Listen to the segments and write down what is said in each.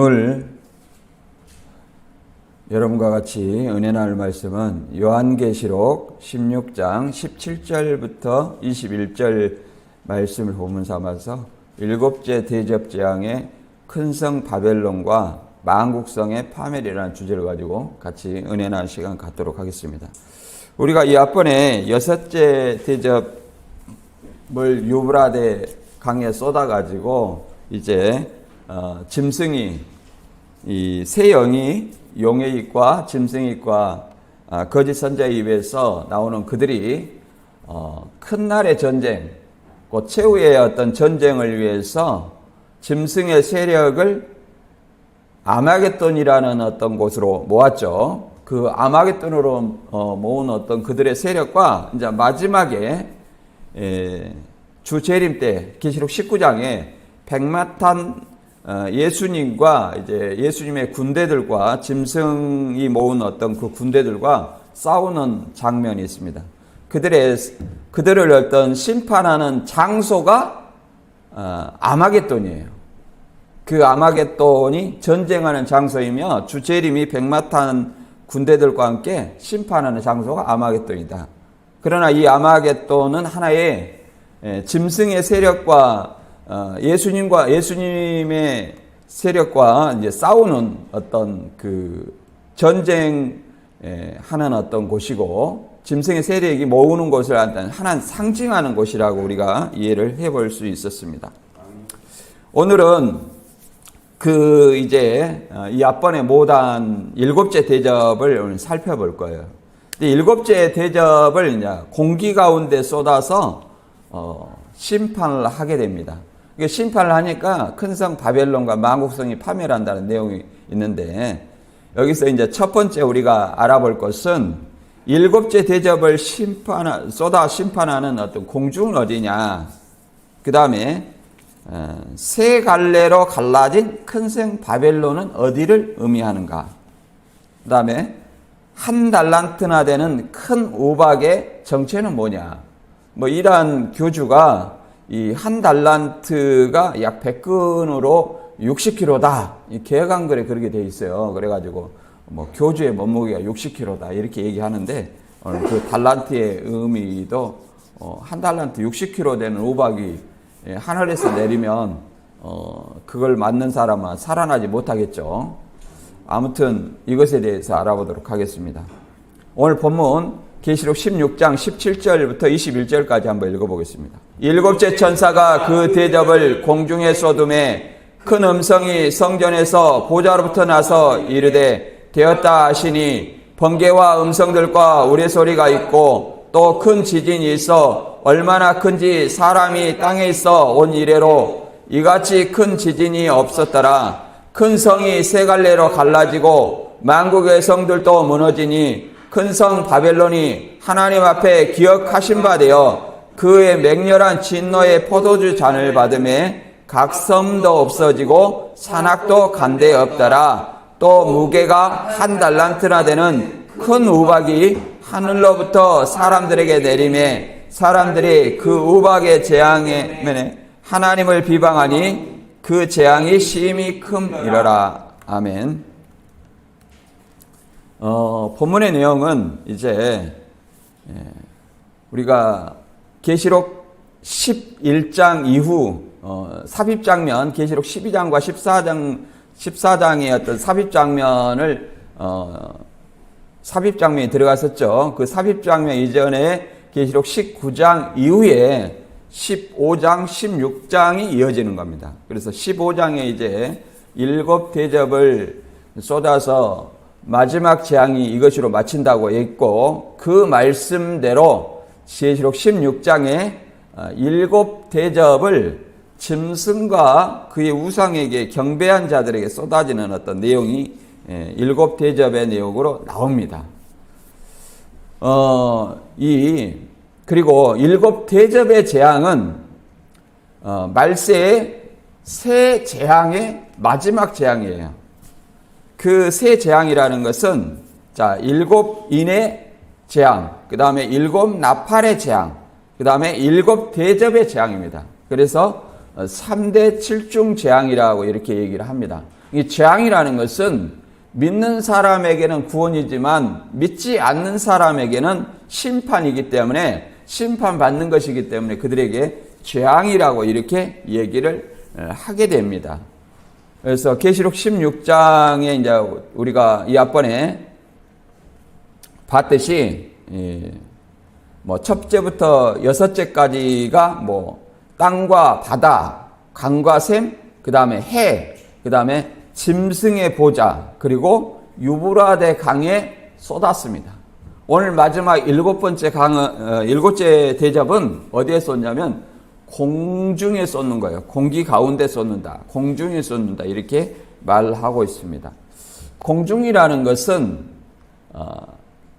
오늘 여러분과 같이 은혜 나눌 말씀은 요한계시록 16장 17절부터 21절 말씀을 본문 삼아서 일곱째 대접 재앙의 큰 성 바벨론과 만국성의 파멸이라는 주제를 가지고 같이 은혜 나눌 시간 갖도록 하겠습니다. 우리가 이 앞번에 여섯째 대접을 유브라데 강에 쏟아가지고 이제 짐승이 이 새 영이 용의 입과 짐승의 입과 거짓 선자의 입에서 나오는 그들이 큰 날의 전쟁, 곧 최후의 어떤 전쟁을 위해서 짐승의 세력을 아마겟돈이라는 어떤 곳으로 모았죠. 그 아마겟돈으로 모은 어떤 그들의 세력과 이제 마지막에 주 재림 때 계시록 19장에 백마탄 예수님과 이제 예수님의 군대들과 짐승이 모은 어떤 그 군대들과 싸우는 장면이 있습니다. 그들을 어떤 심판하는 장소가 아마겟돈이에요. 그 아마겟돈이 전쟁하는 장소이며 주 재림이 백마탄 군대들과 함께 심판하는 장소가 아마겟돈이다. 그러나 이 아마겟돈은 하나의 짐승의 세력과 예수님의 세력과 이제 싸우는 어떤 그 전쟁하는 어떤 곳이고 짐승의 세력이 모으는 곳을 하나 상징하는 곳이라고 우리가 이해를 해볼 수 있었습니다. 오늘은 그 이제 이 앞번에 못한 일곱째 대접을 오늘 살펴볼 거예요. 일곱째 대접을 이제 공기 가운데 쏟아서 심판을 하게 됩니다. 심판을 하니까 큰 성 바벨론과 만국성이 파멸한다는 내용이 있는데 여기서 이제 첫 번째 우리가 알아볼 것은 일곱째 대접을 쏟아 심판하는 어떤 공중은 어디냐. 그 다음에 세 갈래로 갈라진 큰 성 바벨론은 어디를 의미하는가. 그 다음에 한 달란트나 되는 큰 우박의 정체는 뭐냐. 이러한 교주가 이 한 달란트가 약 100근으로 60kg다. 이 개혁한글에 그렇게 돼 있어요. 그래가지고 교주의 몸무게가 60kg다 이렇게 얘기하는데 그 달란트의 의미도 한 달란트 60kg 되는 우박이 하늘에서 내리면 그걸 맞는 사람은 살아나지 못하겠죠. 아무튼 이것에 대해서 알아보도록 하겠습니다. 오늘 본문 계시록 16장 17절부터 21절까지 한번 읽어보겠습니다. 일곱째 천사가 그 대접을 공중에 쏟음에 큰 음성이 성전에서 보좌로부터 나서 이르되 되었다 하시니 번개와 음성들과 우레소리가 있고 또 큰 지진이 있어 얼마나 큰지 사람이 땅에 있어 온 이래로 이같이 큰 지진이 없었더라. 큰 성이 세 갈래로 갈라지고 만국의 성들도 무너지니 큰 성 바벨론이 하나님 앞에 기억하신 바 되어 그의 맹렬한 진노의 포도주 잔을 받음에 각 섬도 없어지고 산악도 간데 없더라. 또 무게가 한 달란트나 되는 큰 우박이 하늘로부터 사람들에게 내림에 사람들이 그 우박의 재앙에 하나님을 비방하니 그 재앙이 심히 큼이러라. 아멘. 본문의 내용은 이제 우리가 계시록 11장 이후 삽입장면 계시록 12장과 14장의 어떤 삽입장면이 들어갔었죠. 그 삽입장면 이전에 계시록 19장 이후에 15장, 16장이 이어지는 겁니다. 그래서 15장에 이제 일곱 대접을 쏟아서 마지막 재앙이 이것으로 마친다고 했고 그 말씀대로 계시록 16장에 일곱 대접을 짐승과 그의 우상에게 경배한 자들에게 쏟아지는 어떤 내용이 일곱 대접의 내용으로 나옵니다. 그리고 일곱 대접의 재앙은 말세의 새 재앙의 마지막 재앙이에요. 그 새 재앙이라는 것은 일곱 인의 재앙, 그 다음에 일곱 나팔의 재앙, 그 다음에 일곱 대접의 재앙입니다. 그래서 3대 7중 재앙이라고 이렇게 얘기를 합니다. 이 재앙이라는 것은 믿는 사람에게는 구원이지만 믿지 않는 사람에게는 심판이기 때문에 심판받는 것이기 때문에 그들에게 재앙이라고 이렇게 얘기를 하게 됩니다. 그래서 계시록 16장에 이제 우리가 이 앞번에 봤듯이 뭐 첫째부터 여섯째까지가 뭐 땅과 바다, 강과 샘, 그 다음에 해, 그 다음에 짐승의 보좌, 그리고 유브라데 강에 쏟았습니다. 오늘 마지막 일곱째 대접은 어디에 쏟냐면 공중에 쏟는 거예요. 공기 가운데 쏟는다. 공중에 쏟는다. 이렇게 말하고 있습니다. 공중이라는 것은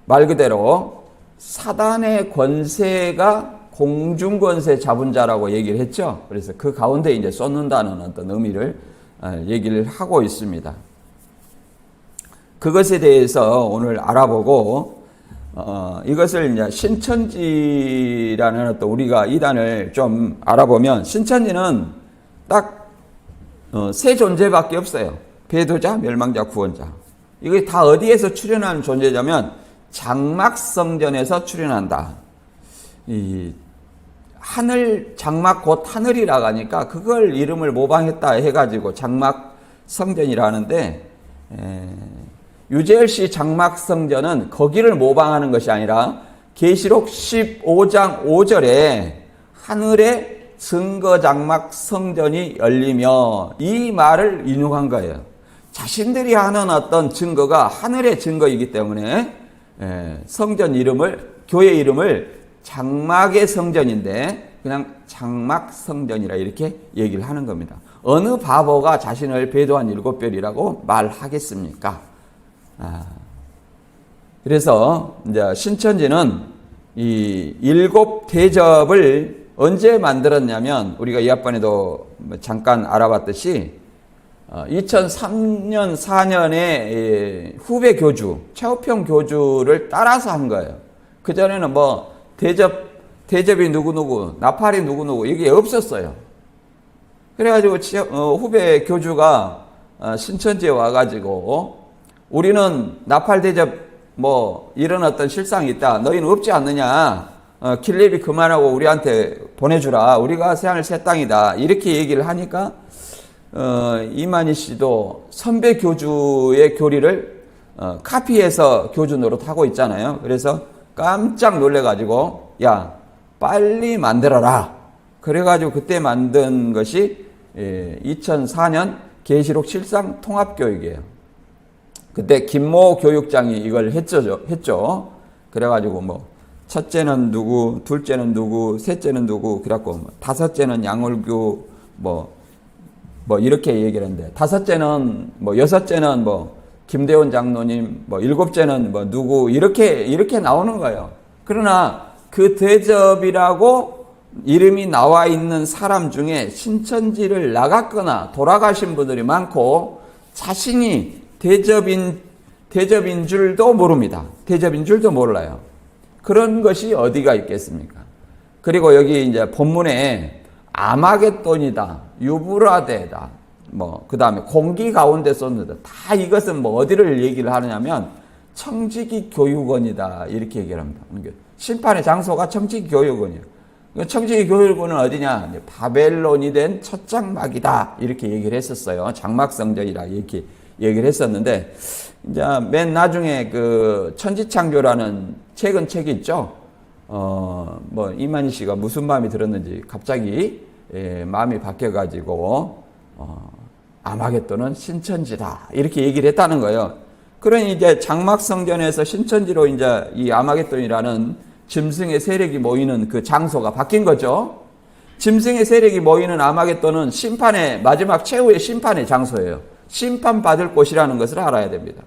말 그대로 사단의 권세가 공중 권세 잡은 자라고 얘기를 했죠. 그래서 그 가운데 이제 쏟는다는 어떤 의미를 얘기를 하고 있습니다. 그것에 대해서 오늘 알아보고 이것을 이제 신천지라는 어떤 우리가 이단을 좀 알아보면 신천지는 딱 세 존재밖에 없어요. 배도자, 멸망자, 구원자. 이게 다 어디에서 출현하는 존재냐면 장막성전에서 출현한다. 이 하늘 장막 곧 하늘이라고 하니까 그걸 이름을 모방했다 해가지고 장막성전이라 하는데 유재열씨 장막성전은 거기를 모방하는 것이 아니라 계시록 15장 5절에 하늘의 증거장막성전이 열리며 이 말을 인용한 거예요. 자신들이 하는 어떤 증거가 하늘의 증거이기 때문에 성전 이름을 교회 이름을 장막의 성전인데 그냥 장막성전이라 이렇게 얘기를 하는 겁니다. 어느 바보가 자신을 배도한 일곱별이라고 말하겠습니까? 그래서 이제 신천지는 이 일곱 대접을 언제 만들었냐면 우리가 이 앞번에도 잠깐 알아봤듯이 2003년 4년에 후배 교주 최우평 교주를 따라서 한 거예요. 그전에는 뭐 대접이 누구누구 나팔이 누구누구 이게 없었어요. 그래가지고 후배 교주가 신천지에 와가지고 우리는 나팔 대접 뭐 이런 어떤 실상이 있다. 너희는 없지 않느냐. 킬레비 그만하고 우리한테 보내주라. 우리가 새하늘 새 땅이다. 이렇게 얘기를 하니까 이만희 씨도 선배 교주의 교리를 카피해서 교주 노릇하고 있잖아요. 그래서 깜짝 놀래가지고 야 빨리 만들어라. 그래가지고 그때 만든 것이 2004년 계시록 실상 통합교육이에요. 그때 김모 교육장이 이걸 했죠. 그래가지고 뭐 첫째는 누구, 둘째는 누구, 셋째는 누구, 그래갖고 뭐 다섯째는 양월교 뭐 이렇게 얘기를 했는데 다섯째는 뭐 여섯째는 뭐 김대원 장로님, 뭐 일곱째는 뭐 누구 이렇게 나오는 거예요. 그러나 그 대접이라고 이름이 나와 있는 사람 중에 신천지를 나갔거나 돌아가신 분들이 많고 자신이 대접인 줄도 모릅니다. 대접인 줄도 몰라요. 그런 것이 어디가 있겠습니까? 그리고 여기 이제 본문에 아마겟돈이다, 유브라데다, 뭐 그 다음에 공기 가운데 쏟는다. 다 이것은 뭐 어디를 얘기를 하느냐면 청지기 교육원이다 이렇게 얘기를 합니다. 심판의 장소가 청지기 교육원이에요. 청지기 교육원은 어디냐? 바벨론이 된 첫 장막이다 이렇게 얘기를 했었어요. 장막성전이라 이렇게 얘기를 했었는데 이제 맨 나중에 그 천지창조라는 최근 책이 있죠. 뭐 이만희 씨가 무슨 마음이 들었는지 갑자기 마음이 바뀌어가지고 아마겟돈은 신천지다 이렇게 얘기를 했다는 거예요. 그러니 이제 장막성전에서 신천지로 이제 이 아마겟돈이라는 짐승의 세력이 모이는 그 장소가 바뀐 거죠. 짐승의 세력이 모이는 아마겟돈은 심판의 마지막 최후의 심판의 장소예요. 심판받을 곳이라는 것을 알아야 됩니다.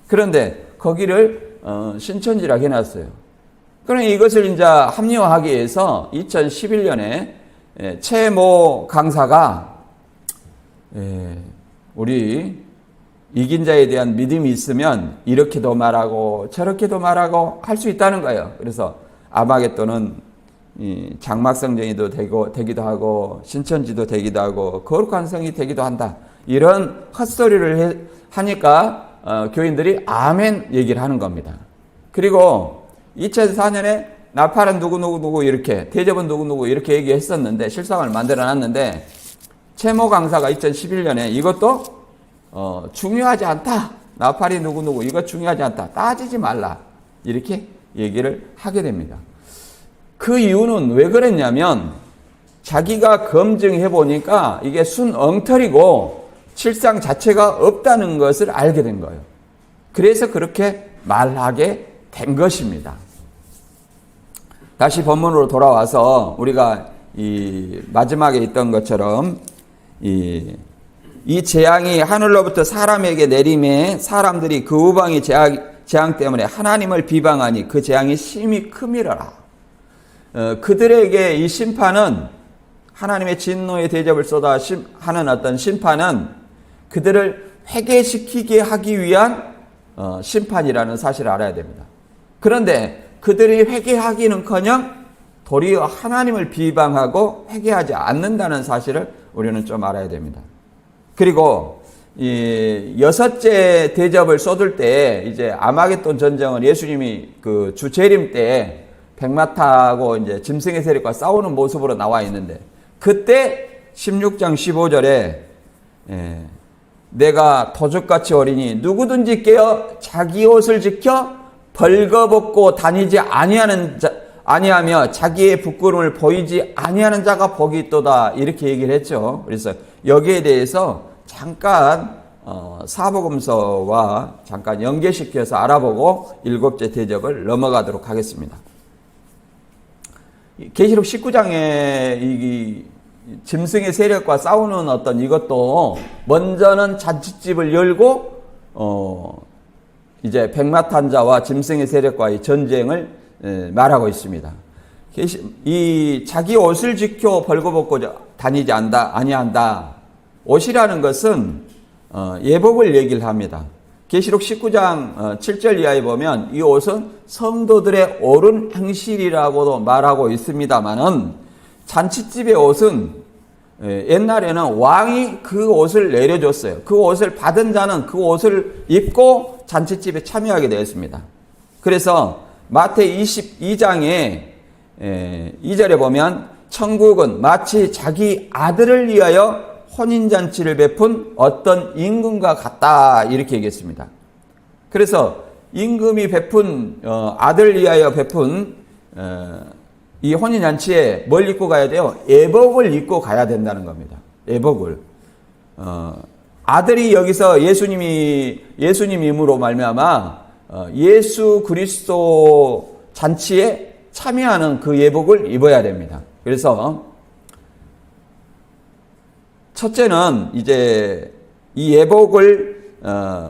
그런데 거기를 신천지라고 해놨어요. 그러니 이것을 이제 합리화하기 위해서 2011년에 최모 강사가 우리 이긴 자에 대한 믿음이 있으면 이렇게도 말하고 저렇게도 말하고 할 수 있다는 거예요. 그래서 아마겟돈은 장막성전이도 되기도 하고 신천지도 되기도 하고 거룩한 성이 되기도 한다. 이런 헛소리를 하니까 교인들이 아멘 얘기를 하는 겁니다. 그리고 2004년에 나팔은 누구누구 이렇게, 대접은 누구누구 이렇게 얘기했었는데, 실상을 만들어놨는데, 최모 강사가 2011년에 이것도 중요하지 않다. 나팔이 누구누구 이거 중요하지 않다. 따지지 말라. 이렇게 얘기를 하게 됩니다. 그 이유는 왜 그랬냐면 자기가 검증해 보니까 이게 순 엉터리고 실상 자체가 없다는 것을 알게 된 거예요. 그래서 그렇게 말하게 된 것입니다. 다시 본문으로 돌아와서 우리가 이 마지막에 있던 것처럼 이 재앙이 하늘로부터 사람에게 내림에 사람들이 그 우방의 재앙 때문에 하나님을 비방하니 그 재앙이 심히 크미러라. 그들에게 이 심판은 하나님의 진노의 대접을 쏟아 하는 어떤 심판은 그들을 회개시키게 하기 위한 심판이라는 사실을 알아야 됩니다. 그런데 그들이 회개하기는커녕 도리어 하나님을 비방하고 회개하지 않는다는 사실을 우리는 좀 알아야 됩니다. 그리고 이 여섯째 대접을 쏟을 때 이제 아마겟돈 전쟁은 예수님이 그 주 재림 때 백마타하고 이제 짐승의 세력과 싸우는 모습으로 나와 있는데 그때 16장 15절에 내가 도적같이 어리니 누구든지 깨어 자기 옷을 지켜 벌거벗고 다니지 아니하며 자기의 부끄러움을 보이지 아니하는 자가 복이 있도다 이렇게 얘기를 했죠. 그래서 여기에 대해서 잠깐 사복음서와 잠깐 연계시켜서 알아보고 일곱째 대접을 넘어가도록 하겠습니다. 계시록 19장에 이 짐승의 세력과 싸우는 어떤 이것도 먼저는 잔치집을 열고 이제 백마탄 자와 짐승의 세력과의 전쟁을 말하고 있습니다. 이 자기 옷을 지켜 벌거벗고 다니지 아니한다. 옷이라는 것은 예복을 얘기를 합니다. 계시록 19장 7절 이하에 보면 이 옷은 성도들의 옳은 행실이라고도 말하고 있습니다만은 잔치집의 옷은 옛날에는 왕이 그 옷을 내려줬어요. 그 옷을 받은 자는 그 옷을 입고 잔치집에 참여하게 되었습니다. 그래서 마태 22장에 2절에 보면 천국은 마치 자기 아들을 위하여 혼인잔치를 베푼 어떤 임금과 같다 이렇게 얘기했습니다. 그래서 임금이 베푼 아들을 위하여 베푼 이 혼인잔치에 뭘 입고 가야 돼요? 예복을 입고 가야 된다는 겁니다. 예복을. 아들이 여기서 예수님임으로 말미암아 예수 그리스도 잔치에 참여하는 그 예복을 입어야 됩니다. 그래서 첫째는 이제 이 예복을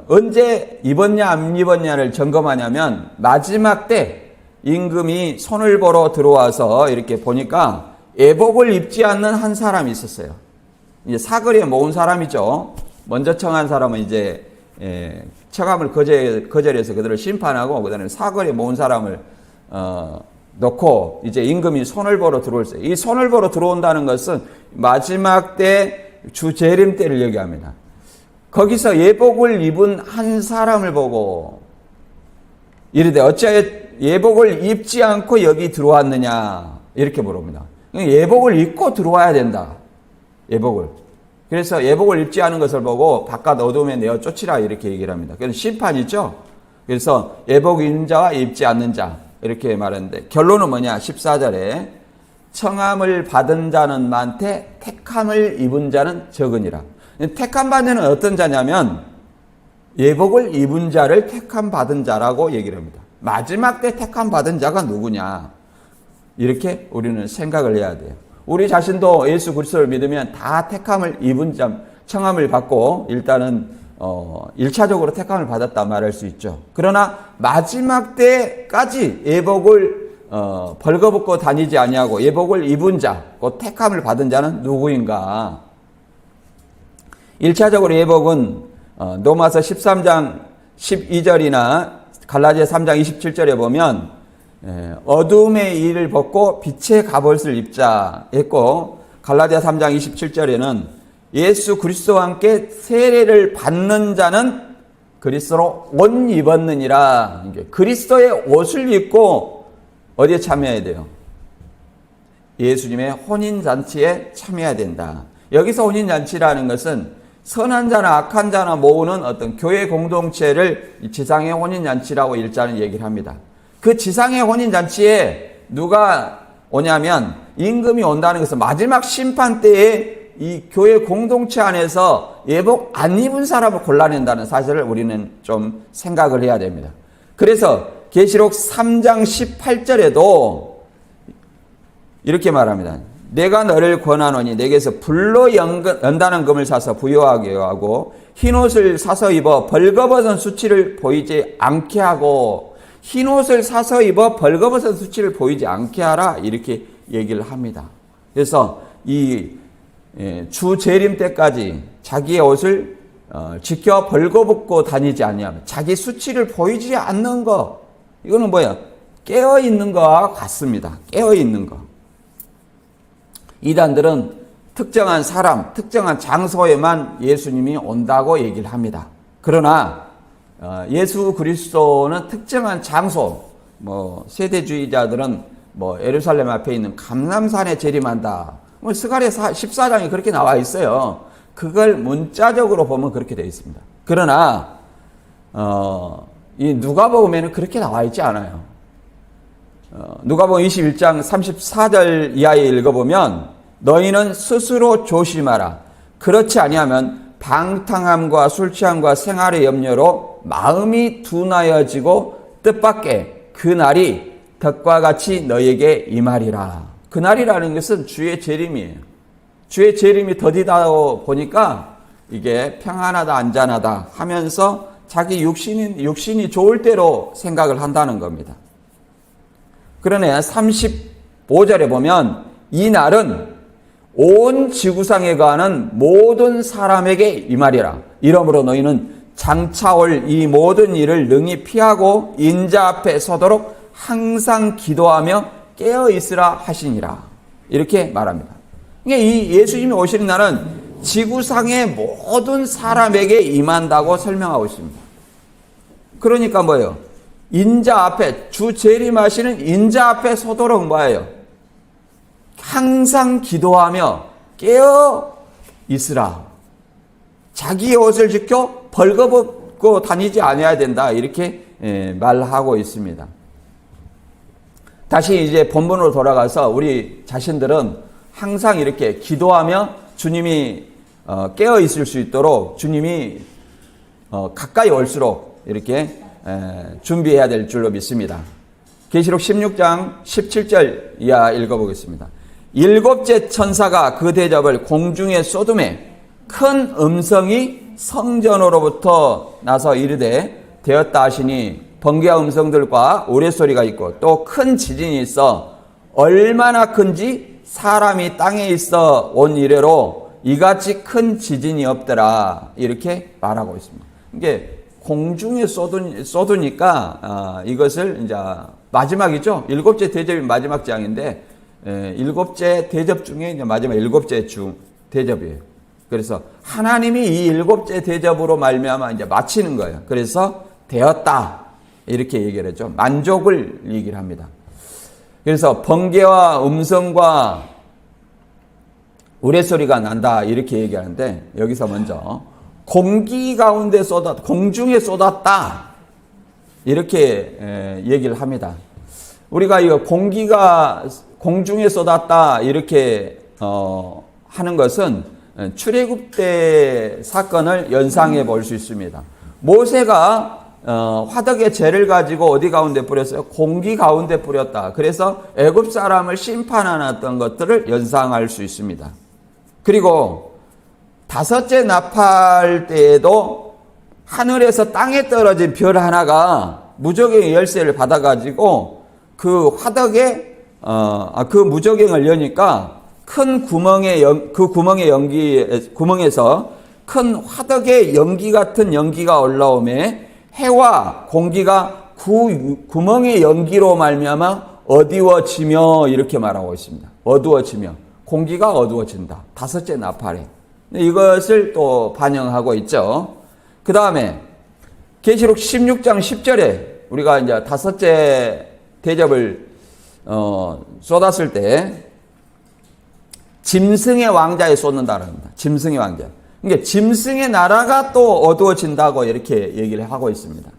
언제 입었냐 안 입었냐를 점검하냐면 마지막 때 임금이 손을 보러 들어와서 이렇게 보니까 예복을 입지 않는 한 사람이 있었어요. 이제 사거리에 모은 사람이죠. 먼저 청한 사람은 이제 청함을 거절해서 그들을 심판하고 그다음에 사거리에 모은 사람을 놓고 이제 임금이 손을 보러 들어올어요. 이 손을 보러 들어온다는 것은 마지막 때 주 재림 때를 얘기합니다. 거기서 예복을 입은 한 사람을 보고 이르되 어찌하여 예복을 입지 않고 여기 들어왔느냐 이렇게 물어봅니다. 예복을 입고 들어와야 된다. 예복을. 그래서 예복을 입지 않은 것을 보고 바깥 어둠에 내어 쫓으라 이렇게 얘기를 합니다. 그래서 심판이죠. 그래서 예복 입는 자와 입지 않는 자 이렇게 말하는데 결론은 뭐냐 14절에 청함을 받은 자는 많되 택함을 입은 자는 적으니라. 택함 받는 자는 어떤 자냐면 예복을 입은 자를 택함 받은 자라고 얘기를 합니다. 마지막 때 택함 받은 자가 누구냐 이렇게 우리는 생각을 해야 돼요. 우리 자신도 예수 그리스도를 믿으면 다 택함을 입은 자, 청함을 받고 일단은 1차적으로 택함을 받았다 말할 수 있죠. 그러나 마지막 때까지 예복을 벌거벗고 다니지 아니하고 예복을 입은 자, 그 택함을 받은 자는 누구인가? 1차적으로 예복은 로마서 13장 12절이나 갈라디아 3장 27절에 보면 어둠의 일을 벗고 빛의 갑옷을 입자 했고 갈라디아 3장 27절에는 예수 그리스도와 함께 세례를 받는 자는 그리스도로 옷 입었느니라. 그리스도의 옷을 입고 어디에 참여해야 돼요? 예수님의 혼인잔치에 참여해야 된다. 여기서 혼인잔치라는 것은 선한 자나 악한 자나 모으는 어떤 교회 공동체를 지상의 혼인잔치라고 일자는 얘기를 합니다. 그 지상의 혼인잔치에 누가 오냐면 임금이 온다는 것은 마지막 심판 때에 이 교회 공동체 안에서 예복 안 입은 사람을 골라낸다는 사실을 우리는 좀 생각을 해야 됩니다. 그래서 계시록 3장 18절에도 이렇게 말합니다. 내가 너를 권하노니 내게서 불로 연다는 금을 사서 부요하게 하고 흰옷을 사서 입어 벌거벗은 수치를 보이지 않게 하고, 흰옷을 사서 입어 벌거벗은 수치를 보이지 않게 하라, 이렇게 얘기를 합니다. 그래서 이 주 재림 때까지 자기의 옷을 지켜 벌거벗고 다니지 아니하면 자기 수치를 보이지 않는 거, 이거는 뭐야? 깨어 있는 거와 같습니다. 깨어 있는 거. 이단들은 특정한 사람, 특정한 장소에만 예수님이 온다고 얘기를 합니다. 그러나 예수 그리스도는 특정한 장소, 세대주의자들은 예루살렘 앞에 있는 감람산에 재림한다. 스가랴 14장에 그렇게 나와 있어요. 그걸 문자적으로 보면 그렇게 되어 있습니다. 그러나 이 누가복음에는 그렇게 나와 있지 않아요. 누가복음 21장 34절 이하에 읽어보면 너희는 스스로 조심하라. 그렇지 아니하면 방탕함과 술 취함과 생활의 염려로 마음이 둔하여지고 뜻밖의 그 날이 덕과 같이 너희에게 임하리라. 그 날이라는 것은 주의 재림이에요. 주의 재림이 더디다 보니까 이게 평안하다 안전하다 하면서 자기 육신이 좋을 대로 생각을 한다는 겁니다. 그러네 35절에 보면 이 날은 온 지구상에 거하는 모든 사람에게 임하리라. 이러므로 너희는 장차 올 이 모든 일을 능히 피하고 인자 앞에 서도록 항상 기도하며 깨어 있으라 하시니라. 이렇게 말합니다. 그러니까 이 예수님이 오시는 날은 지구상의 모든 사람에게 임한다고 설명하고 있습니다. 그러니까 뭐예요? 인자 앞에, 주 재림하시는 인자 앞에 서도록 뭐예요? 항상 기도하며 깨어 있으라. 자기의 옷을 지켜 벌거벗고 다니지 않아야 된다. 이렇게 말하고 있습니다. 다시 이제 본문으로 돌아가서 우리 자신들은 항상 이렇게 기도하며 주님이 깨어 있을 수 있도록 주님이 가까이 올수록 이렇게 준비해야 될 줄로 믿습니다. 계시록 16장 17절 이하 읽어보겠습니다. 일곱째 천사가 그 대접을 공중에 쏟음에 큰 음성이 성전으로부터 나서 이르되 되었다 하시니 번개와 음성들과 우레소리가 있고 또 큰 지진이 있어 얼마나 큰지 사람이 땅에 있어 온 이래로 이같이 큰 지진이 없더라. 이렇게 말하고 있습니다. 이게 공중에 쏟으니까 이것을 이제 마지막이죠. 일곱째 대접이 마지막 장인데 일곱째 대접 중에 이제 마지막 일곱째 대접이에요. 그래서 하나님이 이 일곱째 대접으로 말미암아 이제 마치는 거예요. 그래서 되었다. 이렇게 얘기를 했죠. 만족을 얘기를 합니다. 그래서 번개와 음성과 우레소리가 난다. 이렇게 얘기하는데 여기서 먼저 공기 가운데 공중에 쏟았다. 이렇게 얘기를 합니다. 우리가 이거 공기가 공중에 쏟았다. 이렇게 하는 것은 출애굽 때 사건을 연상해 볼 수 있습니다. 모세가 화덕의 재를 가지고 어디 가운데 뿌렸어요? 공기 가운데 뿌렸다. 그래서 애굽 사람을 심판하는 것들을 연상할 수 있습니다. 그리고 다섯째 나팔 때에도 하늘에서 땅에 떨어진 별 하나가 무저갱의 열쇠를 받아가지고 그 화덕에 그 무저갱을 여니까 큰 구멍에서 큰 화덕의 연기 같은 연기가 올라오매 해와 공기가 구멍의 연기로 말미암아 어두워지며 이렇게 말하고 있습니다. 어두워지며 공기가 어두워진다. 다섯째 나팔에. 이것을 또 반영하고 있죠. 그 다음에 계시록 16장 10절에 우리가 이제 다섯째 대접을 쏟았을 때 짐승의 왕자에 쏟는다는 겁니다. 짐승의 왕자. 그러니까 짐승의 나라가 또 어두워진다고 이렇게 얘기를 하고 있습니다.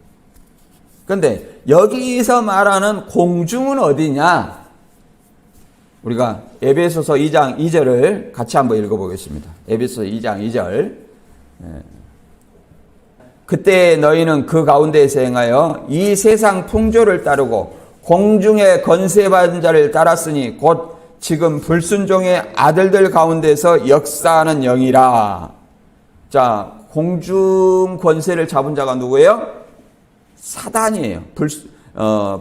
그런데 여기서 말하는 공중은 어디냐? 우리가 에베소서 2장 2절을 같이 한번 읽어보겠습니다. 에베소서 2장 2절. 그때 너희는 그 가운데에서 행하여 이 세상 풍조를 따르고 공중의 건세받은 자를 따랐으니 곧 지금 불순종의 아들들 가운데서 역사하는 영이라. 자, 공중 권세를 잡은 자가 누구예요? 사단이에요.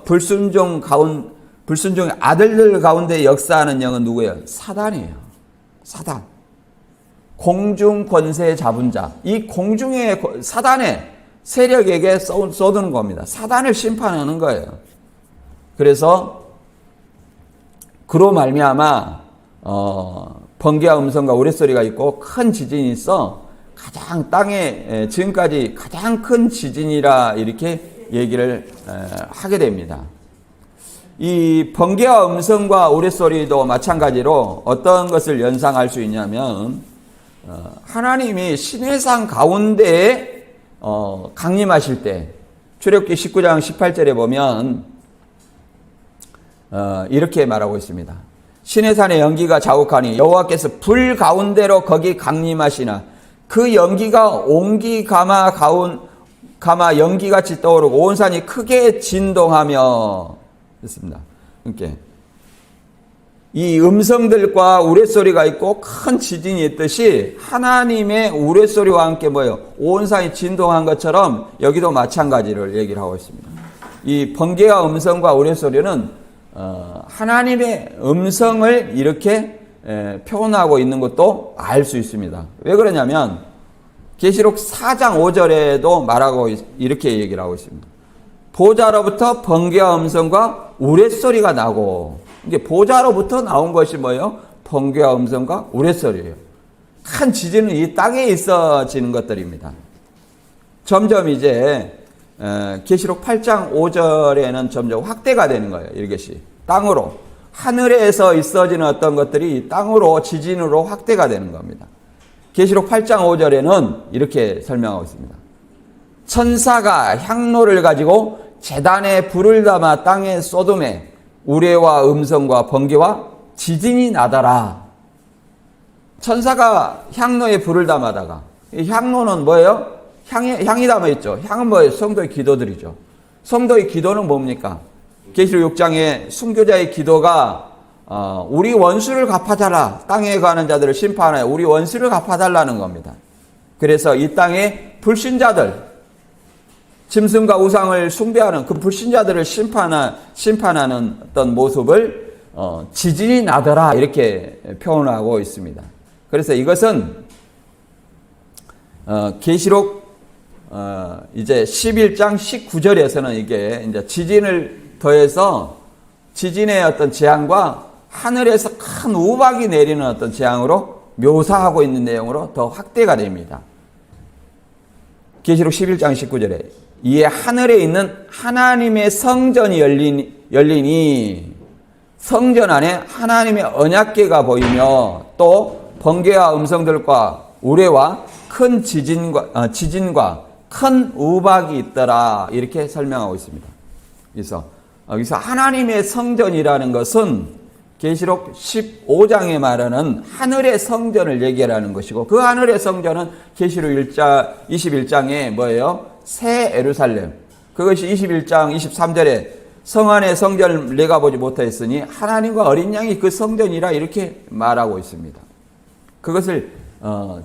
불순종의 아들들 가운데 역사하는 영은 누구예요? 사단이에요. 사단. 공중 권세 잡은 자. 이 공중의 사단의 세력에게 쏟는 겁니다. 사단을 심판하는 거예요. 그래서 그로 말미암아 번개와 음성과 우레소리가 있고 큰 지진이 있어 가장 땅에 지금까지 가장 큰 지진이라 이렇게 얘기를 하게 됩니다. 이 번개와 음성과 우레소리도 마찬가지로 어떤 것을 연상할 수 있냐면 하나님이 시내산 가운데에 강림하실 때 출애굽기 19장 18절에 보면 이렇게 말하고 있습니다. 시내산의 연기가 자욱하니 여호와께서 불 가운데로 거기 강림하시나 그 연기가 옹기 가마 연기같이 떠오르고 온 산이 크게 진동하며 그렇습니다. 이렇게 이 음성들과 우레소리가 있고 큰 지진이 있듯이 하나님의 우레소리와 함께 뭐예요? 온 산이 진동한 것처럼 여기도 마찬가지를 얘기를 하고 있습니다. 이 번개와 음성과 우레소리는 하나님의 음성을 이렇게 표현하고 있는 것도 알 수 있습니다. 왜 그러냐면 계시록 4장 5절에도 말하고 이렇게 얘기를 하고 있습니다. 보좌로부터 번개와 음성과 우레소리가 나고 이게 보좌로부터 나온 것이 뭐예요? 번개와 음성과 우레소리예요. 큰 지진은 이 땅에 있어지는 것들입니다. 점점 이제 계시록 8장 5절에는 점점 확대가 되는 거예요. 이것이 땅으로 하늘에서 있어지는 어떤 것들이 땅으로 지진으로 확대가 되는 겁니다. 계시록 8장 5절에는 이렇게 설명하고 있습니다. 천사가 향로를 가지고 제단에 불을 담아 땅에 쏟음에 우레와 음성과 번개와 지진이 나더라. 천사가 향로에 불을 담아다가 이 향로는 뭐예요? 향이 담아있죠. 향은 뭐예요? 성도의 기도들이죠. 성도의 기도는 뭡니까? 계시록 6장에 순교자의 기도가 우리 원수를 갚아달라. 땅에 가는 자들을 심판하여 우리 원수를 갚아달라는 겁니다. 그래서 이 땅에 불신자들, 짐승과 우상을 숭배하는 그 불신자들을 심판하는 어떤 모습을 지진이 나더라 이렇게 표현하고 있습니다. 그래서 이것은 계시록 이제 11장 19절에서는 이게 이제 지진을 더해서 지진의 어떤 재앙과 하늘에서 큰 우박이 내리는 어떤 재앙으로 묘사하고 있는 내용으로 더 확대가 됩니다. 계시록 11장 19절에 이에 하늘에 있는 하나님의 성전이 열리니 성전 안에 하나님의 언약궤가 보이며 또 번개와 음성들과 우레와 큰 지진과 큰 우박이 있더라 이렇게 설명하고 있습니다. 그래서 여기서 하나님의 성전이라는 것은 계시록 15장에 말하는 하늘의 성전을 얘기하는 것이고 그 하늘의 성전은 계시록 21장에 뭐예요? 새 예루살렘. 그것이 21장 23절에 성 안의 성전을 내가 보지 못하였으니 하나님과 어린 양이 그 성전이라 이렇게 말하고 있습니다. 그것을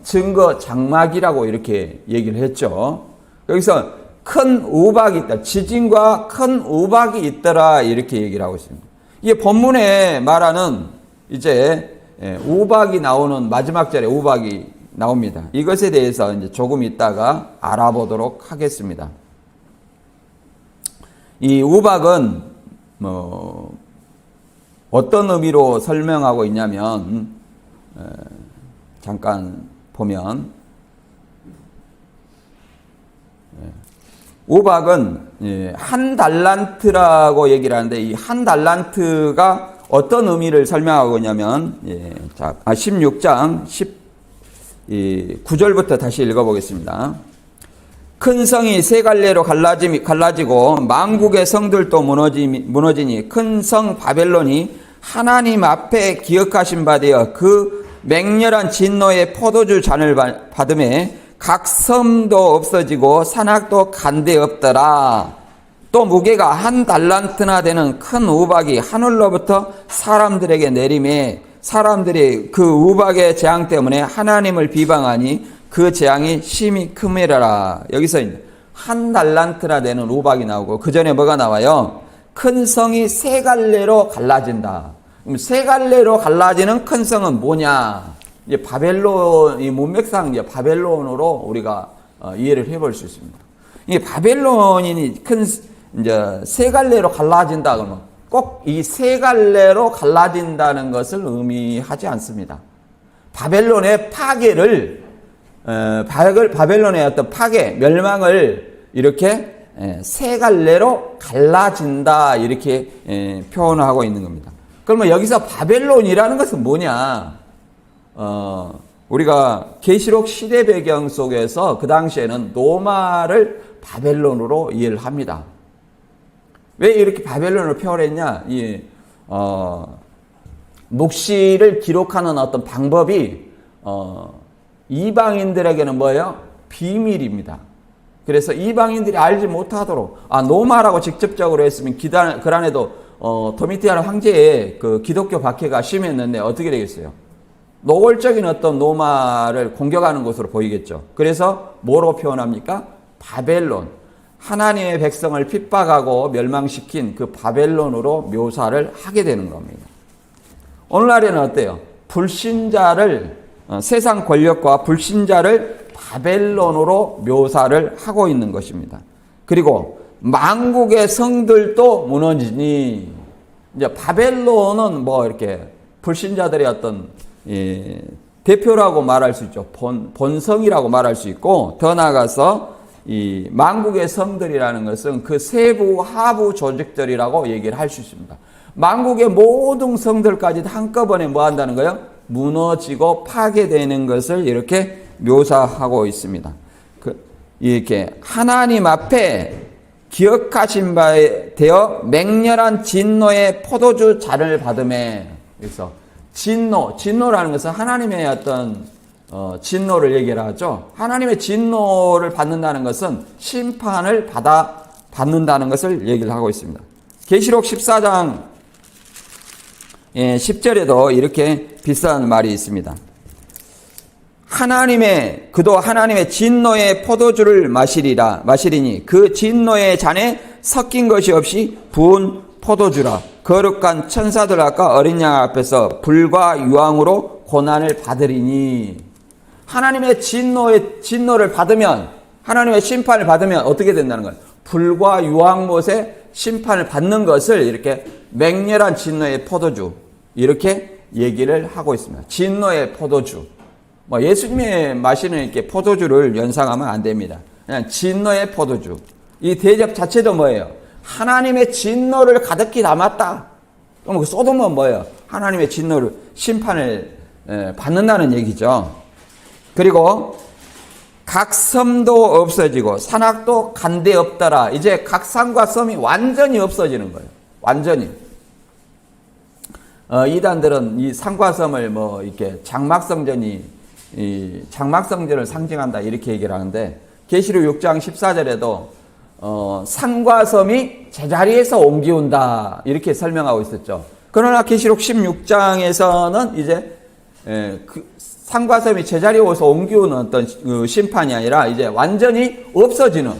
증거 장막이라고 이렇게 얘기를 했죠. 여기서 큰 우박이 있다. 지진과 큰 우박이 있더라 이렇게 얘기를 하고 있습니다. 이게 본문에 말하는 이제 우박이 나오는 마지막 절에 우박이 나옵니다. 이것에 대해서 이제 조금 있다가 알아보도록 하겠습니다. 이 우박은 어떤 의미로 설명하고 있냐면 잠깐 보면 우박은 한 달란트라고 얘기를 하는데 이 한 달란트가 어떤 의미를 설명하고 있냐면 16장 9절부터 다시 읽어보겠습니다. 큰 성이 세 갈래로 갈라지고 만국의 성들도 무너지니 큰 성 바벨론이 하나님 앞에 기억하신 바 되어 그 맹렬한 진노의 포도주 잔을 받음에 각 섬도 없어지고 산악도 간데 없더라. 또 무게가 한 달란트나 되는 큰 우박이 하늘로부터 사람들에게 내림에 사람들이 그 우박의 재앙 때문에 하나님을 비방하니 그 재앙이 심히 크매라라. 여기서 한 달란트나 되는 우박이 나오고 그 전에 뭐가 나와요? 큰 성이 세 갈래로 갈라진다. 그럼 세 갈래로 갈라지는 큰 성은 뭐냐? 이제 바벨론, 이 문맥상 이제 바벨론으로 우리가 이해를 해볼 수 있습니다. 이 바벨론이 이제 세 갈래로 갈라진다 그러면 꼭 이 세 갈래로 갈라진다는 것을 의미하지 않습니다. 바벨론의 파괴를, 바벨론의 어떤 파괴, 멸망을 이렇게 세 갈래로 갈라진다 이렇게 표현하고 있는 겁니다. 그러면 여기서 바벨론이라는 것은 뭐냐? 우리가 계시록 시대 배경 속에서 그 당시에는 노마를 바벨론으로 이해를 합니다. 왜 이렇게 바벨론을 표현했냐? 묵시를 기록하는 어떤 방법이 이방인들에게는 뭐예요? 비밀입니다. 그래서 이방인들이 알지 못하도록 노마라고 직접적으로 했으면 그 안에도 도미티아는 황제의 그 기독교 박해가 심했는데 어떻게 되겠어요? 노골적인 어떤 노마를 공격하는 것으로 보이겠죠. 그래서 뭐로 표현합니까? 바벨론. 하나님의 백성을 핍박하고 멸망시킨 그 바벨론으로 묘사를 하게 되는 겁니다. 오늘날에는 어때요? 불신자를, 세상 권력과 불신자를 바벨론으로 묘사를 하고 있는 것입니다. 그리고 만국의 성들도 무너지니, 이제 바벨론은 뭐 이렇게 불신자들의 어떤 대표라고 말할 수 있죠. 본성이라고 말할 수 있고, 더 나아가서 이 만국의 성들이라는 것은 그 세부 하부 조직들이라고 얘기를 할 수 있습니다. 만국의 모든 성들까지 한꺼번에 뭐 한다는 거예요? 무너지고 파괴되는 것을 이렇게 묘사하고 있습니다. 이렇게 하나님 앞에 기억하신 바에 되어 맹렬한 진노의 포도주 잔을 받음에, 그래서 진노라는 것은 하나님의 어떤 진노를 얘기를 하죠. 하나님의 진노를 받는다는 것은 심판을 받는다는 것을 얘기를 하고 있습니다. 계시록 14장 10절에도 이렇게 비슷한 말이 있습니다. 그도 하나님의 진노의 포도주를 마시리니 그 진노의 잔에 섞인 것이 없이 부은 포도주라. 거룩한 천사들 앞과 어린 양 앞에서 불과 유황으로 고난을 받으리니. 하나님의 진노를 받으면, 하나님의 심판을 받으면 어떻게 된다는 거예요? 불과 유황못의 심판을 받는 것을 이렇게 맹렬한 진노의 포도주, 이렇게 얘기를 하고 있습니다. 진노의 포도주. 예수님이 마시는 이렇게 포도주를 연상하면 안 됩니다. 그냥 진노의 포도주. 이 대접 자체도 뭐예요? 하나님의 진노를 가득히 담았다. 그럼 그 소돔은 뭐예요? 하나님의 진노를, 심판을 받는다는 얘기죠. 그리고 각 섬도 없어지고 산악도 간데 없더라. 이제 각 산과 섬이 완전히 없어지는 거예요. 완전히. 이단들은 이 산과 섬을 이렇게 장막성전을 상징한다 이렇게 얘기를 하는데, 계시록 6장 14절에도 산과 섬이 제자리에서 옮기운다 이렇게 설명하고 있었죠. 그러나 계시록 16장에서는 이제 산과 섬이 제자리에 와서 옮기우는 어떤 심판이 아니라 이제 완전히 없어지는,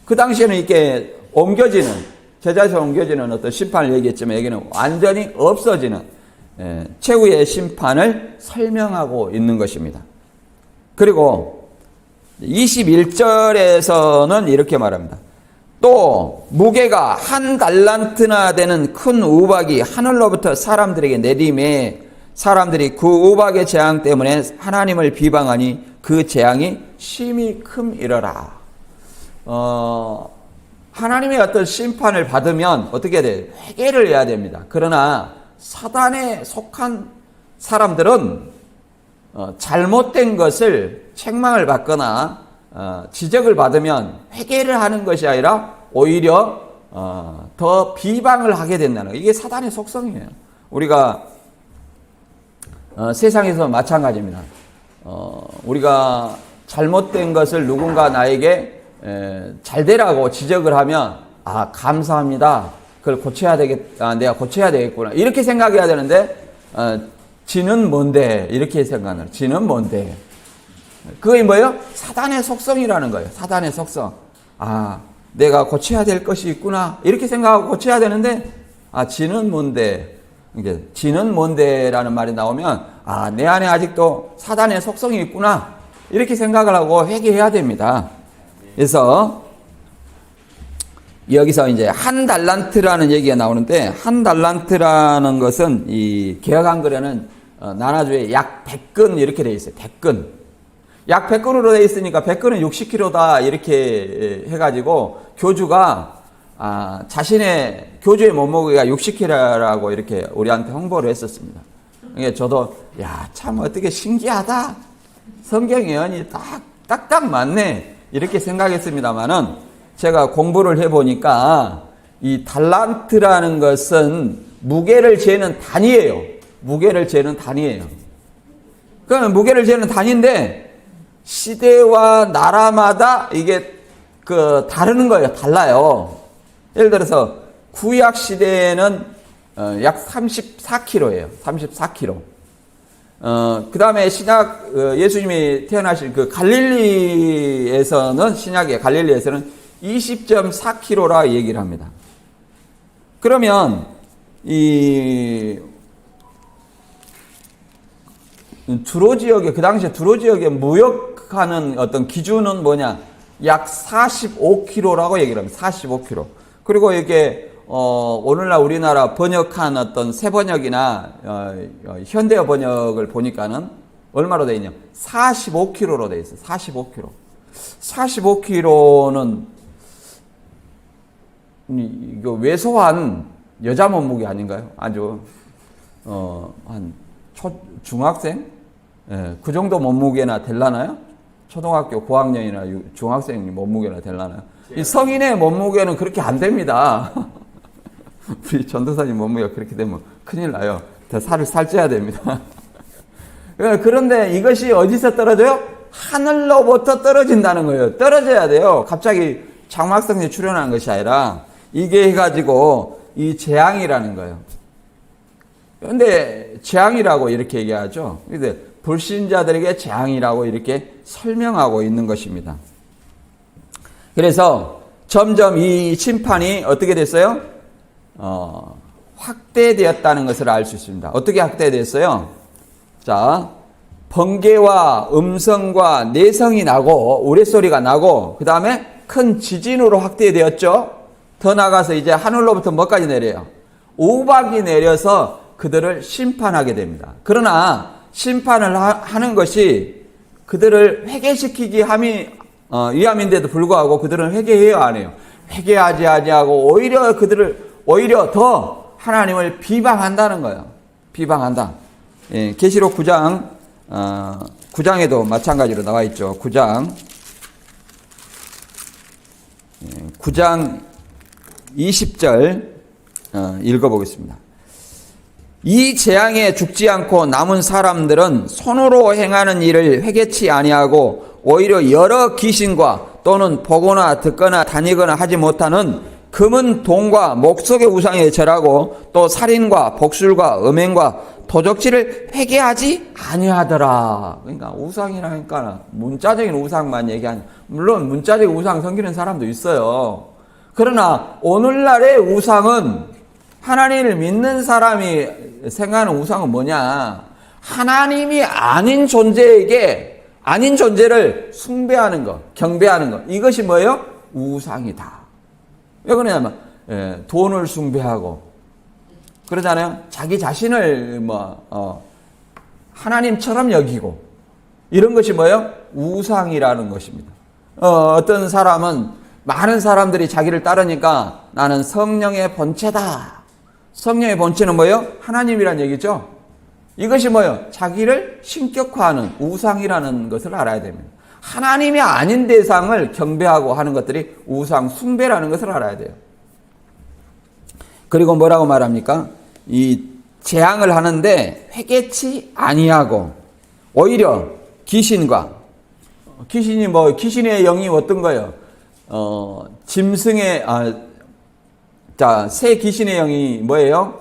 그 당시에는 이렇게 옮겨지는, 제자리에서 옮겨지는 어떤 심판을 얘기했지만 여기는 완전히 없어지는 최후의 심판을 설명하고 있는 것입니다. 그리고 21절에서는 이렇게 말합니다. 또 무게가 한 달란트나 되는 큰 우박이 하늘로부터 사람들에게 내림에 사람들이 그 우박의 재앙 때문에 하나님을 비방하니 그 재앙이 심히 큼이러라. 하나님의 어떤 심판을 받으면 어떻게 돼요? 회개를 해야 됩니다. 그러나 사단에 속한 사람들은 잘못된 것을 책망을 받거나 지적을 받으면 회개를 하는 것이 아니라 오히려 더 비방을 하게 된다는 거예요. 이게 사단의 속성이에요. 우리가 세상에서 마찬가지입니다. 우리가 잘못된 것을 누군가 나에게 잘 되라고 지적을 하면 감사합니다. 그걸 고쳐야 되겠다. 내가 고쳐야 되겠구나. 이렇게 생각해야 되는데 지는 뭔데? 이렇게 생각하는. 지는 뭔데? 그게 뭐예요? 사단의 속성이라는 거예요. 사단의 속성. 내가 고쳐야 될 것이 있구나. 이렇게 생각하고 고쳐야 되는데 지는 뭔데? 이게 지는 뭔데라는 말이 나오면 내 안에 아직도 사단의 속성이 있구나. 이렇게 생각을 하고 회개해야 됩니다. 그래서 여기서 이제 한 달란트라는 얘기가 나오는데, 한 달란트라는 것은 이 개역 한글에는 나라주에 약 100근 이렇게 되어 있어요. 100근. 약 100근으로 되어 있으니까 100근은 60kg다 이렇게 해가지고 교주가 자신의 교주의 몸무게가 60kg라고 이렇게 우리한테 홍보를 했었습니다. 이게 저도 참 어떻게 신기하다. 성경 예언이 딱딱 맞네. 이렇게 생각했습니다만은 제가 공부를 해보니까 이 달란트라는 것은 무게를 재는 단위예요. 무게를 재는 단위예요. 그러면 무게를 재는 단위인데 시대와 나라마다 이게 다르는 거예요. 달라요. 예를 들어서 구약 시대에는 약 34kg예요. 34kg. 그 다음에 신약, 예수님이 태어나신 갈릴리에서는, 갈릴리에서는 20.4kg라 얘기를 합니다. 그러면, 두로 지역에, 그 당시에 두로 지역에 무역하는 어떤 기준은 뭐냐? 약 45kg라고 얘기를 합니다. 45kg. 그리고 이게, 오늘날 우리나라 번역한 어떤 새 번역이나 현대어 번역을 보니까는 얼마로 되어 있냐? 45kg로 되어 있어요. 45kg. 45kg는 이거 왜소한 여자 몸무게 아닌가요? 아주 한 중학생? 그 정도 몸무게나 될라나요? 초등학교 고학년이나 중학생 몸무게나 될라나요? 이 성인의 몸무게는 그렇게 안 됩니다. 우리 전도사님 몸무게가 그렇게 되면 큰일 나요. 더 살을 살쪄야 됩니다. 그런데 이것이 어디서 떨어져요? 하늘로부터 떨어진다는 거예요. 떨어져야 돼요. 갑자기 장막성에 출현하는 것이 아니라 이게 해가지고 이 재앙이라는 거예요. 그런데 재앙이라고 이렇게 얘기하죠. 근데 불신자들에게 재앙이라고 이렇게 설명하고 있는 것입니다. 그래서 점점 이 심판이 어떻게 됐어요? 확대되었다는 것을 알 수 있습니다. 어떻게 확대됐어요? 자, 번개와 음성과 내성이 나고 우레소리가 나고 그 다음에 큰 지진으로 확대되었죠. 더 나가서 이제 하늘로부터 뭐까지 내려요? 우박이 내려서 그들을 심판하게 됩니다. 그러나 심판을 하는 것이 그들을 회개시키기 위함인데도 불구하고 그들은 회개해요, 안 해요? 회개하지 아니하고 오히려 더 하나님을 비방한다는 거예요. 비방한다. 예, 계시록 9장에도 마찬가지로 나와 있죠. 9장 20절 읽어보겠습니다. 이 재앙에 죽지 않고 남은 사람들은 손으로 행하는 일을 회개치 아니하고 오히려 여러 귀신과 또는 보거나 듣거나 다니거나 하지 못하는 금은 동과 목석의 우상에 절하고 또 살인과 복술과 음행과 도적질을 회개하지 아니하더라. 그러니까 우상이라니까 문자적인 우상만 얘기하는, 물론 문자적인 우상 섬기는 사람도 있어요. 그러나 오늘날의 우상은 하나님을 믿는 사람이 생각하는 우상은 뭐냐? 하나님이 아닌 존재를 숭배하는 것, 경배하는 것. 이것이 뭐예요? 우상이다. 왜 그러냐면 돈을 숭배하고 그러잖아요. 자기 자신을 하나님처럼 여기고, 이런 것이 뭐예요? 우상이라는 것입니다. 어떤 사람은 많은 사람들이 자기를 따르니까 나는 성령의 본체다. 성령의 본체는 뭐예요? 하나님이란 얘기죠. 이것이 뭐예요? 자기를 신격화하는 우상이라는 것을 알아야 됩니다. 하나님이 아닌 대상을 경배하고 하는 것들이 우상 숭배라는 것을 알아야 돼요. 그리고 뭐라고 말합니까? 이 재앙을 하는데 회개치 아니하고 오히려 귀신과 귀신이 귀신의 영이 어떤 거예요? 짐승의 새 귀신의 영이 뭐예요?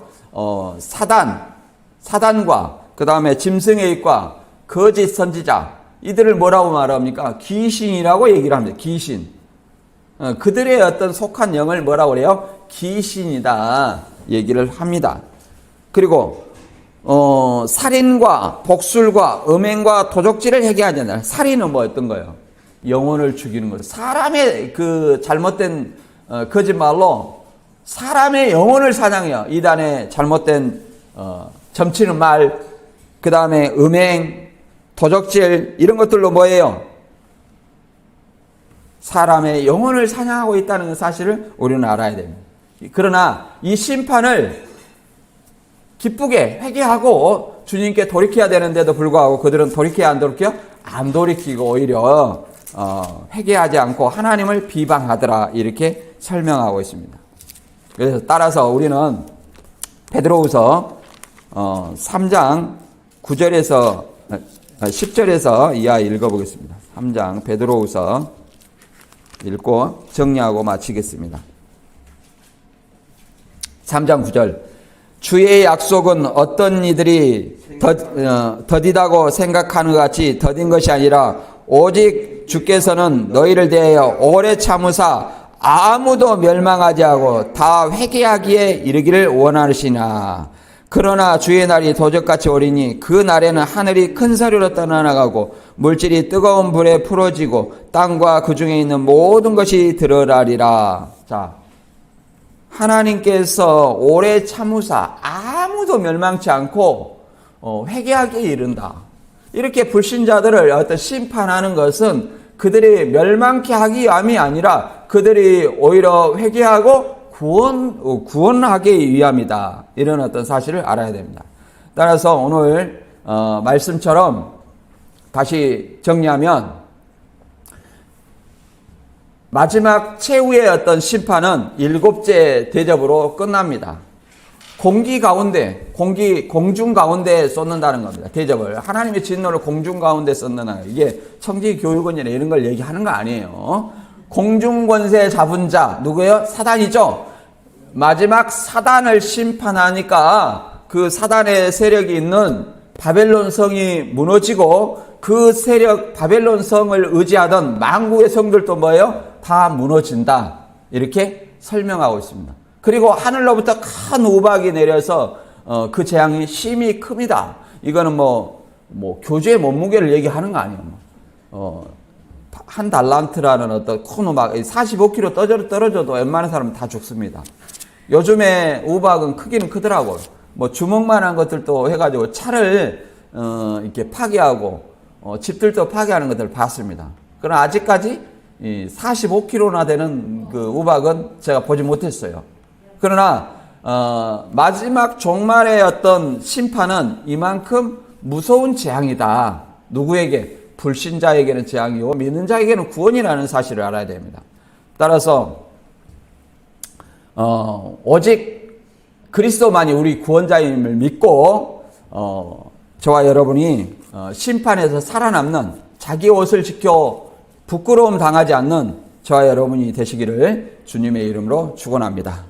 사단과 그 다음에 짐승의 입과 거짓 선지자, 이들을 뭐라고 말합니까? 귀신이라고 얘기를 합니다. 귀신. 그들의 어떤 속한 영을 뭐라고 그래요? 귀신이다 얘기를 합니다. 그리고 살인과 복술과 음행과 도적질을 회개하지 않는다. 살인은 뭐 어떤 거예요? 영혼을 죽이는 거죠. 사람의 그 잘못된 거짓말로 사람의 영혼을 사냥해요. 이단의 잘못된 점치는 말, 그 다음에 음행, 도적질, 이런 것들로 뭐예요? 사람의 영혼을 사냥하고 있다는 사실을 우리는 알아야 됩니다. 그러나 이 심판을 기쁘게 회개하고 주님께 돌이켜야 되는데도 불구하고 그들은 돌이켜야 안 돌이켜요? 안 돌이키고 오히려 회개하지 않고 하나님을 비방하더라, 이렇게 설명하고 있습니다. 그래서 따라서 우리는 베드로후서 3장 9절에서 10절에서 이하 읽어보겠습니다. 3장 베드로후서 읽고 정리하고 마치겠습니다. 3장 9절. 주의 약속은 어떤 이들이 더디다고 생각하는 것 같이 더딘 것이 아니라 오직 주께서는 너희를 대하여 오래 참으사 아무도 멸망하지 하고 다 회개하기에 이르기를 원하시나. 그러나 주의 날이 도적같이 오리니 그 날에는 하늘이 큰 소리로 떠나가고 물질이 뜨거운 불에 풀어지고 땅과 그 중에 있는 모든 것이 드러나리라. 자, 하나님께서 오래 참으사 아무도 멸망치 않고 회개하기에 이른다. 이렇게 불신자들을 어떤 심판하는 것은 그들이 멸망케 하기 위함이 아니라 그들이 오히려 회개하고 구원하기 위함이다. 이런 어떤 사실을 알아야 됩니다. 따라서 오늘 말씀처럼 다시 정리하면 마지막 최후의 어떤 심판은 7째 대접으로 끝납니다. 공중 가운데 쏟는다는 겁니다. 대접을. 하나님의 진노를 공중 가운데 쏟는다는 거예요. 이게 청지교육원이나 이런 걸 얘기하는 거 아니에요. 공중 권세 잡은 자, 누구예요? 사단이죠. 마지막 사단을 심판하니까 그 사단의 세력이 있는 바벨론 성이 무너지고 그 세력, 바벨론 성을 의지하던 만국의 성들도 뭐예요? 다 무너진다. 이렇게 설명하고 있습니다. 그리고 하늘로부터 큰 우박이 내려서 그 재앙이 심히 큽니다. 이거는 교주의 몸무게를 얘기하는 거 아니에요. 한 달란트라는 어떤 큰 우박, 45km 떨어져도 웬만한 사람은 다 죽습니다. 요즘에 우박은 크기는 크더라고요. 주먹만한 것들도 해가지고 차를 이렇게 파괴하고 집들도 파괴하는 것들을 봤습니다. 그러나 아직까지 45km나 되는 그 우박은 제가 보지 못했어요. 그러나 마지막 종말의 어떤 심판은 이만큼 무서운 재앙이다. 누구에게? 불신자에게는 재앙이고 믿는 자에게는 구원이라는 사실을 알아야 됩니다. 따라서 오직 그리스도만이 우리 구원자임을 믿고 저와 여러분이 심판에서 살아남는, 자기 옷을 지켜 부끄러움 당하지 않는 저와 여러분이 되시기를 주님의 이름으로 축원합니다.